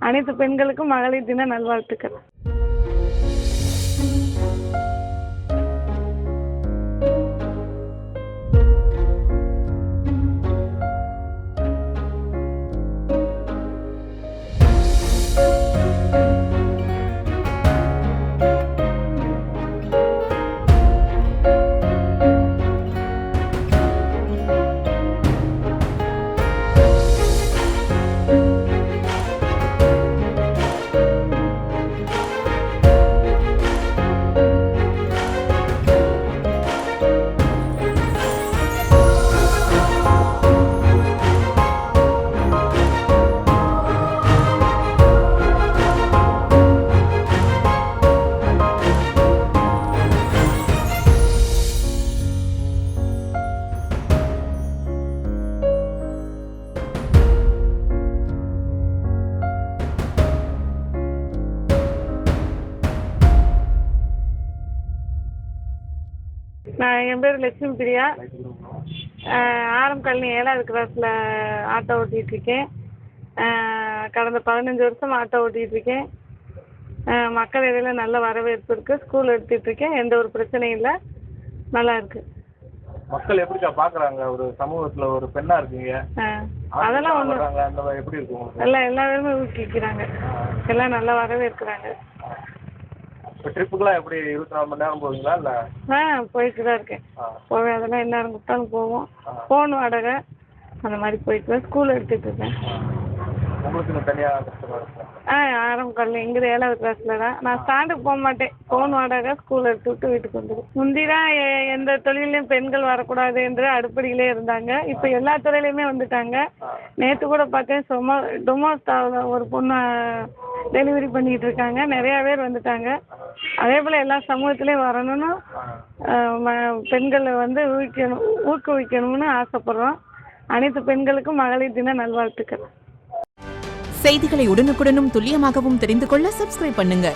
அனைத்து பெண்களுக்கும் மகளிர் தின நல்வாழ்த்துக்கள். என் பேர் லட்சுமி பிரியா. ஆரம் காலனி 7வது கிராஸில் ஆட்டோ ஓட்டிகிட்டு இருக்கேன். கடந்த 15 வருஷம் ஆட்டோ ஓட்டிகிட்டு இருக்கேன். மக்கள் இடையில நல்ல வரவேற்பு இருக்குது. ஸ்கூல் எடுத்துகிட்டு இருக்கேன். எந்த ஒரு பிரச்சனையும் இல்லை, நல்லா இருக்கு. மக்கள் எப்படிக்கா பார்க்குறாங்க? ஒரு சமூகத்தில் ஒரு பெண்ணாக இருக்கீங்க, அதெல்லாம் ஒன்றும் அந்த எப்படி இருக்கும்? எல்லா பேருமே ஊக்குவிக்கிறாங்க, எல்லாம் நல்லா வரவேற்கிறாங்க. இப்போ ட்ரிப்புக்கெல்லாம் எப்படி 24 மணி நேரம் போவீங்களா இல்லை? போயிட்டு தான் இருக்கேன். போவேன், அதெல்லாம் என்ன கூப்பிட்டாலும் போவோம். ஃபோன் வாடகை அந்த மாதிரி போயிட்டு ஸ்கூல் எடுத்துகிட்டு இருக்கேன். உங்களுக்கு தனியாக கஷ்டமாக இருக்கும்? ஆரம் காலனி எங்கே 7வது கிளாஸில் தான். நான் ஸ்டாண்டுக்கு போக மாட்டேன். ஃபோன் வாடகை ஸ்கூல் எடுத்து விட்டு வீட்டுக்கு வந்துடும். முந்திதான் எந்த தொழிலையும் பெண்கள் வரக்கூடாது என்று அடுப்படியிலே இருந்தாங்க. இப்போ எல்லா துறையிலையுமே வந்துட்டாங்க. நேற்று கூட பார்த்தேன், டொமோஸ்டாவில் ஒரு பொண்ணு டெலிவரி பண்ணிக்கிட்டு இருக்காங்க. நிறையா பேர் வந்துட்டாங்க. அதே போல் எல்லா சமூகத்திலையும் வரணும்னு பெண்களை வந்து ஊக்குவிக்கணும்னு ஆசைப்படுறோம். அனைத்து பெண்களுக்கும் மகளிர் தின நல்வாழ்த்துக்கள். செய்திகளை உடனுக்குடனும் துல்லியமாகவும் தெரிந்து கொள்ள சப்ஸ்கிரைப் பண்ணுங்க.